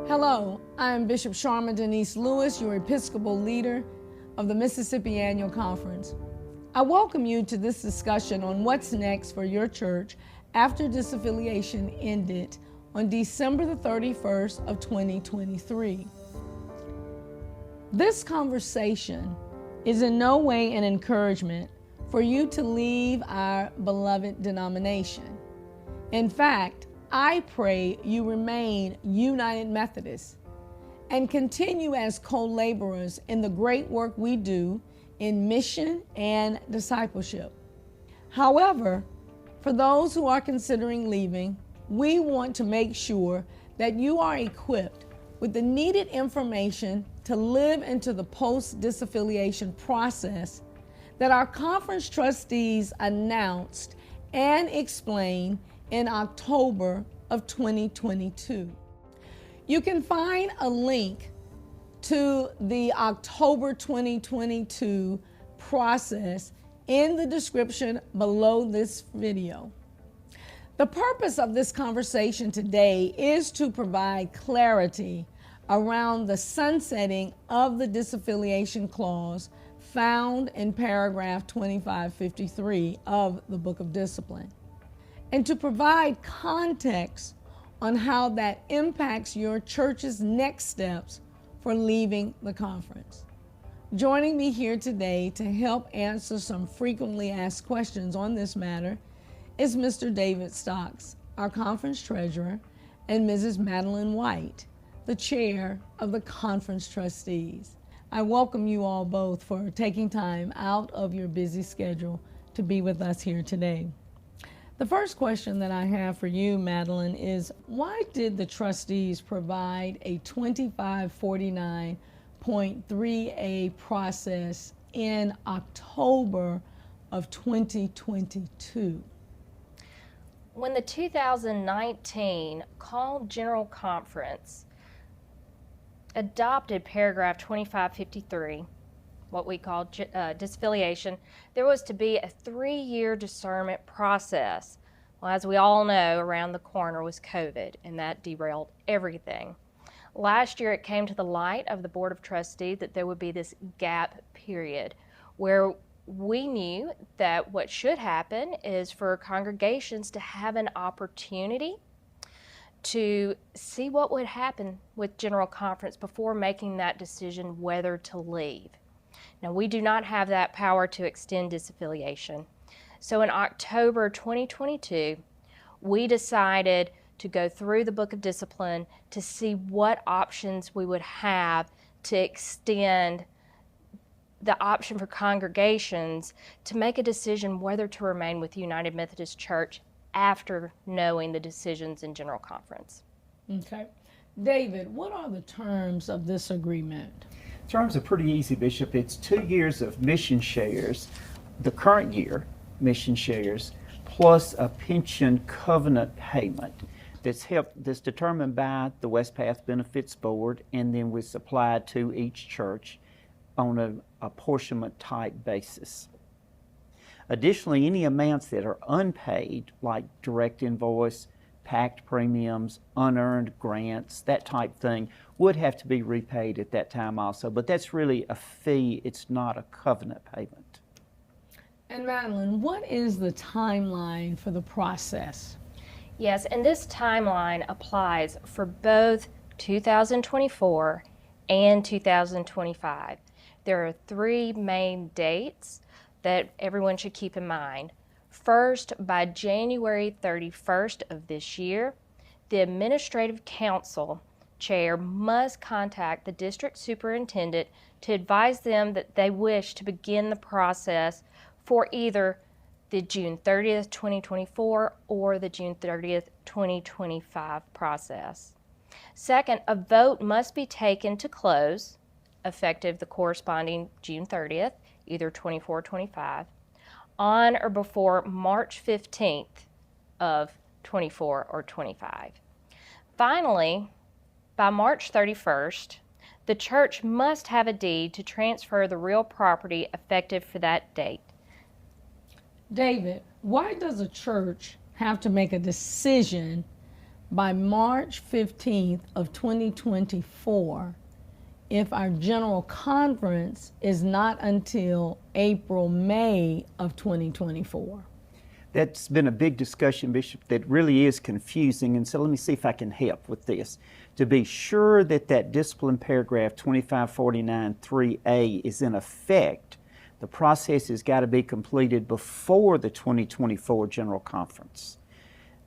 Hello, I am Bishop Sharma Denise Lewis, your Episcopal leader of the Mississippi Annual Conference. I welcome you to this discussion on what's next for your church after disaffiliation ended on December the 31st of 2023. This conversation is in no way an encouragement for you to leave our beloved denomination. In fact, I pray you remain United Methodists and continue as co-laborers in the great work we do in mission and discipleship. However, for those who are considering leaving, we want to make sure that you are equipped with the needed information to live into the post-disaffiliation process that our conference trustees announced and explained in October of 2022. You can find a link to the October 2022 process in the description below this video. The purpose of this conversation today is to provide clarity around the sunsetting of the disaffiliation clause found in paragraph 2553 of the Book of Discipline, and to provide context on how that impacts your church's next steps for leaving the conference. Joining me here today to help answer some frequently asked questions on this matter is Mr. David Stocks, our conference treasurer, and Mrs. Madeline White, the chair of the conference trustees. I welcome you all both for taking time out of your busy schedule to be with us here today. The first question that I have for you, Madeline, is why did the trustees provide a 2549.3A process in October of 2022? When the 2019 Called General Conference adopted paragraph 2553, what we call disaffiliation, there was to be a 3-year discernment process. Well, as we all know, around the corner was COVID, and that derailed everything. Last year, it came to the light of the Board of Trustees that there would be this gap period where we knew that what should happen is for congregations to have an opportunity to see what would happen with General Conference before making that decision whether to leave. Now, we do not have that power to extend disaffiliation. So in October 2022, we decided to go through the Book of Discipline to see what options we would have to extend the option for congregations to make a decision whether to remain with United Methodist Church after knowing the decisions in General Conference. Okay. David, what are the terms of this agreement? Terms are pretty easy, Bishop. It's 2 years of mission shares, the current year mission shares, plus a pension covenant payment that's determined by the West Path Benefits Board, and then was supplied to each church on an apportionment type basis. Additionally, any amounts that are unpaid, like direct invoice, packed premiums, unearned grants, that type thing, would have to be repaid at that time also. But that's really a fee, it's not a covenant payment. And Madeline, what is the timeline for the process? Yes, and this timeline applies for both 2024 and 2025. There are 3 main dates that everyone should keep in mind. First, by January 31st of this year, the Administrative Council Chair must contact the District Superintendent to advise them that they wish to begin the process for either the June 30th, 2024 or the June 30th, 2025 process. Second, a vote must be taken to close, effective the corresponding June 30th, either 24 or 25, on or before March 15th of 24 or 25. Finally, by March 31st, the church must have a deed to transfer the real property effective for that date. David, why does a church have to make a decision by March 15th of 2024 if our general conference is not until April, May of 2024? That's been a big discussion, Bishop, that really is confusing, and so let me see if I can help with this. To be sure that that discipline paragraph 2549-3A is in effect, the process has got to be completed before the 2024 General Conference.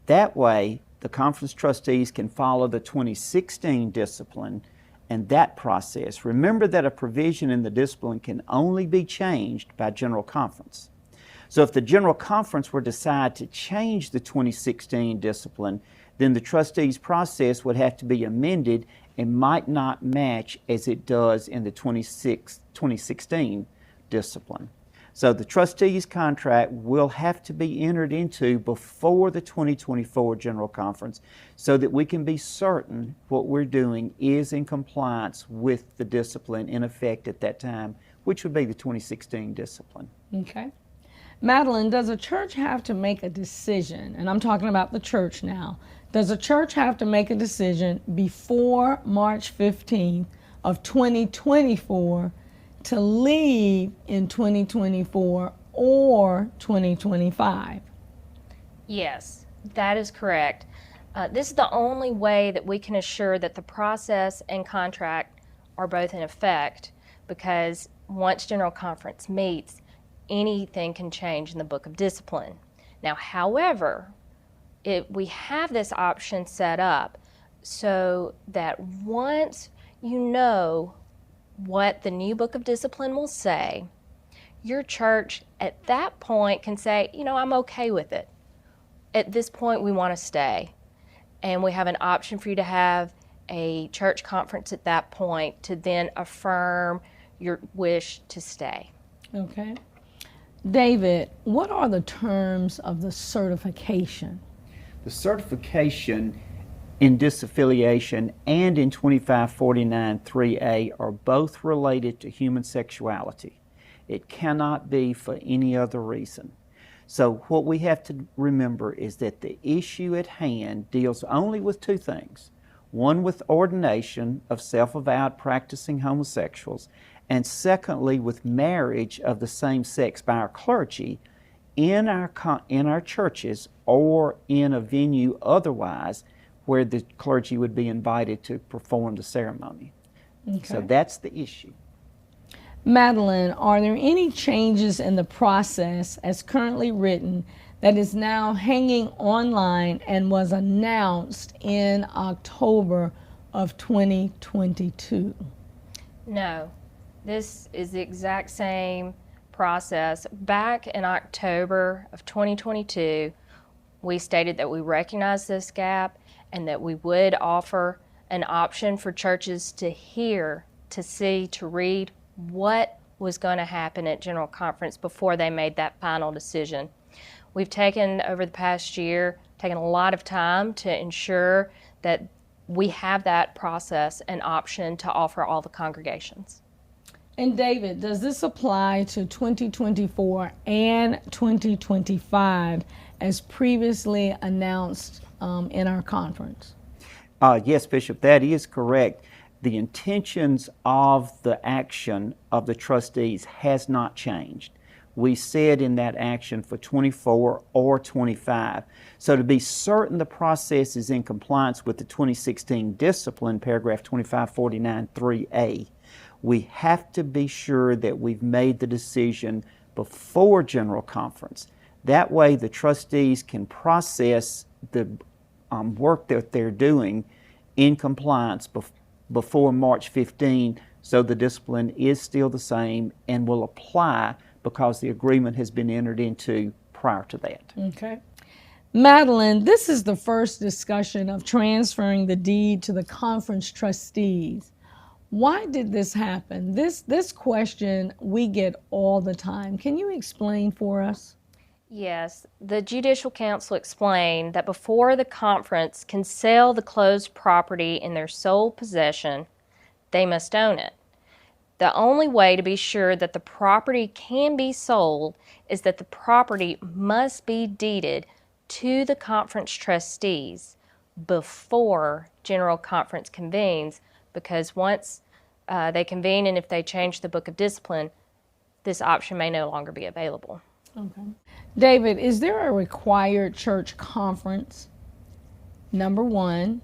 That way, the conference trustees can follow the 2016 discipline and that process. Remember that a provision in the discipline can only be changed by General Conference. So if the General Conference were to decide to change the 2016 discipline, then the trustees' process would have to be amended and might not match as it does in the 2016 discipline. So the trustees' contract will have to be entered into before the 2024 General Conference so that we can be certain what we're doing is in compliance with the discipline in effect at that time, which would be the 2016 discipline. Okay. Madeline, does a church have to make a decision? And I'm talking about the church now. Does a church have to make a decision before March 15th of 2024 to leave in 2024 or 2025? Yes, that is correct. This is the only way that we can assure that the process and contract are both in effect, because once General Conference meets, anything can change in the Book of Discipline. Now, however, we have this option set up so that once you know what the new Book of Discipline will say, your church at that point can say, you know, I'm okay with it. At this point, we want to stay. And we have an option for you to have a church conference at that point to then affirm your wish to stay. Okay. David, what are the terms of the certification? The certification in disaffiliation and in 2549-3A are both related to human sexuality. It cannot be for any other reason. So what we have to remember is that the issue at hand deals only with two things. One, with ordination of self-avowed practicing homosexuals, and secondly, with marriage of the same sex by our clergy in our churches or in a venue otherwise where the clergy would be invited to perform the ceremony. Okay. So that's the issue. Madeline, are there any changes in the process as currently written that is now hanging online and was announced in October of 2022? No, this is the exact same process. Back in October of 2022, we stated that we recognize this gap and that we would offer an option for churches to hear, to see, to read what was going to happen at General Conference before they made that final decision. We've taken, over the past year, taken a lot of time to ensure that we have that process and option to offer all the congregations. And David, does this apply to 2024 and 2025 as previously announced in our conference? Yes, Bishop, that is correct. The intentions of the action of the trustees has not changed. We said in that action for 24 or 25. So to be certain the process is in compliance with the 2016 discipline, paragraph 2549-3A, we have to be sure that we've made the decision before General Conference. That way the trustees can process the work that they're doing in compliance before March 15, so the discipline is still the same and will apply because the agreement has been entered into prior to that. Okay. Madeline, this is the first discussion of transferring the deed to the conference trustees. Why did this happen? This question we get all the time. Can you explain for us? Yes, the Judicial Council explained that before the conference can sell the closed property in their sole possession, they must own it. The only way to be sure that the property can be sold is that the property must be deeded to the conference trustees before General Conference convenes, because once they convene and if they change the Book of Discipline, this option may no longer be available. Okay. David, is there a required church conference? Number one,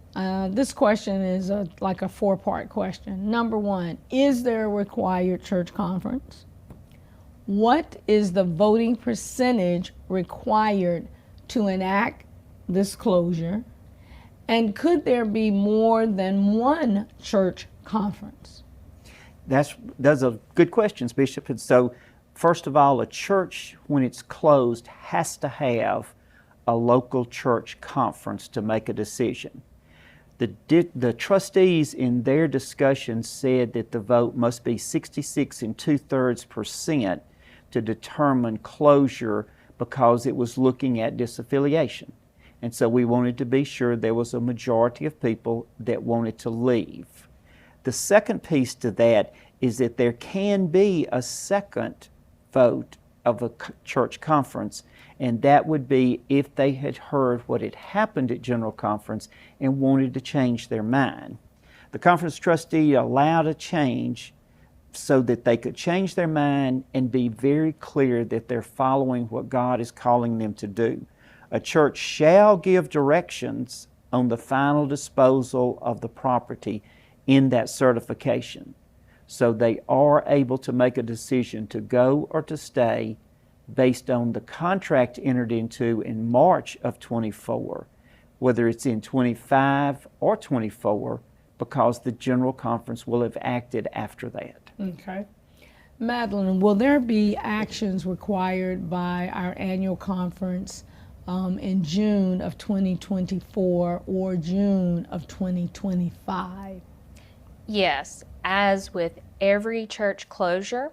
this question is like a four-part question. Number one, is there a required church conference? What is the voting percentage required to enact this closure? And could there be more than one church conference? Those are good questions, Bishop. And so, first of all, a church, when it's closed, has to have a local church conference to make a decision. The trustees in their discussion said that the vote must be 66 2/3% to determine closure, because it was looking at disaffiliation. And so we wanted to be sure there was a majority of people that wanted to leave. The second piece to that is that there can be a second vote of a church conference, and that would be if they had heard what had happened at General Conference and wanted to change their mind. The conference trustee allowed a change so that they could change their mind and be very clear that they're following what God is calling them to do. A church shall give directions on the final disposal of the property in that certification. So they are able to make a decision to go or to stay based on the contract entered into in March of 24, whether it's in 25 or 24, because the General Conference will have acted after that. Okay. Madeline, will there be actions required by our annual conference in June of 2024 or June of 2025? Yes, as with every church closure,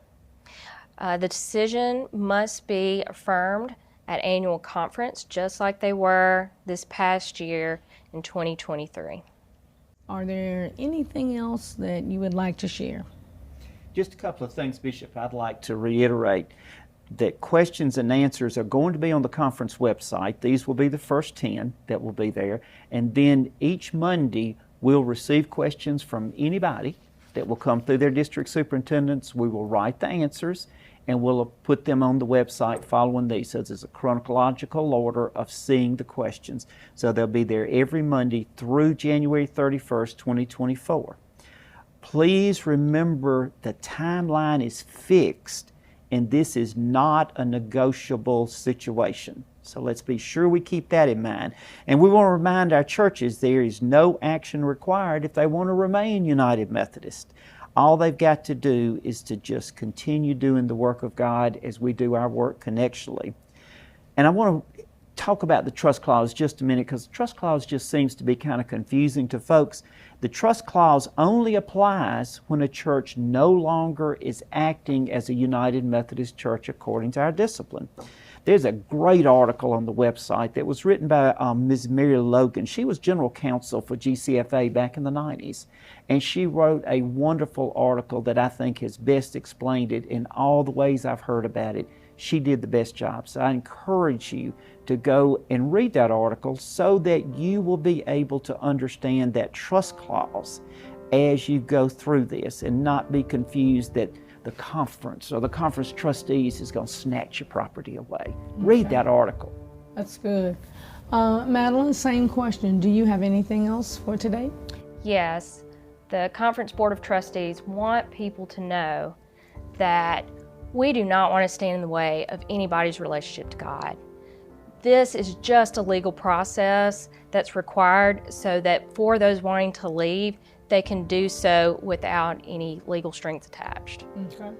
the decision must be affirmed at annual conference, just like they were this past year in 2023. Are there anything else that you would like to share? Just a couple of things, Bishop. I'd like to reiterate that questions and answers are going to be on the conference website. These will be the first 10 that will be there. And then each Monday, we'll receive questions from anybody that will come through their district superintendents. We will write the answers and we'll put them on the website following these. So there's a chronological order of seeing the questions. So they'll be there every Monday through January 31st, 2024. Please remember the timeline is fixed and this is not a negotiable situation. So let's be sure we keep that in mind. And we want to remind our churches there is no action required if they want to remain United Methodist. All they've got to do is to just continue doing the work of God as we do our work connectionally. And I want to talk about the trust clause just a minute, because the trust clause just seems to be kind of confusing to folks. The trust clause only applies when a church no longer is acting as a United Methodist church according to our discipline. There's a great article on the website that was written by Ms. Mary Logan. She was general counsel for GCFA back in the 90s. And she wrote a wonderful article that I think has best explained it in all the ways I've heard about it. She did the best job. So I encourage you to go and read that article so that you will be able to understand that trust clause as you go through this and not be confused that the conference or the conference trustees is going to snatch your property away. Okay. Read that article. That's good. Madeline, same question. Do you have anything else for today? Yes. The Conference Board of Trustees want people to know that we do not want to stand in the way of anybody's relationship to God. This is just a legal process that's required so that for those wanting to leave, they can do so without any legal strings attached. Okay.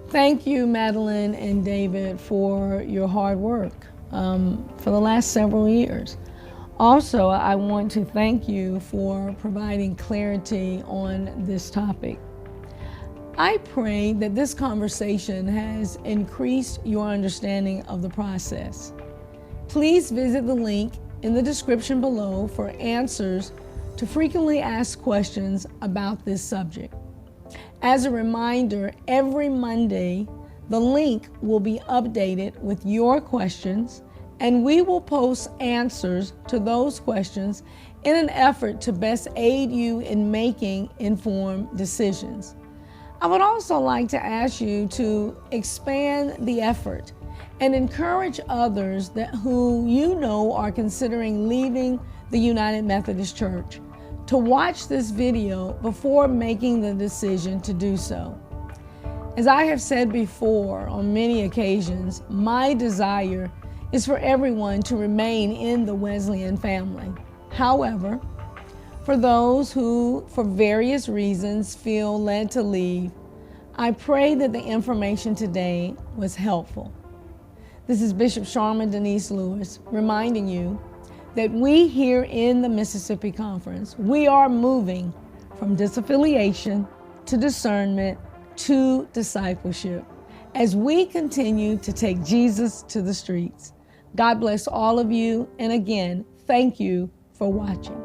Thank you, Madeline and David, for your hard work for the last several years. Also, I want to thank you for providing clarity on this topic. I pray that this conversation has increased your understanding of the process. Please visit the link in the description below for answers to frequently asked questions about this subject. As a reminder, every Monday, the link will be updated with your questions and we will post answers to those questions in an effort to best aid you in making informed decisions. I would also like to ask you to expand the effort and encourage others who you know are considering leaving the United Methodist Church to watch this video before making the decision to do so. As I have said before on many occasions, my desire is for everyone to remain in the Wesleyan family. However, for those who, for various reasons, feel led to leave, I pray that the information today was helpful. This is Bishop Sharma Denise Lewis reminding you that we here in the Mississippi Conference, we are moving from disaffiliation to discernment to discipleship as we continue to take Jesus to the streets. God bless all of you, and again, thank you for watching.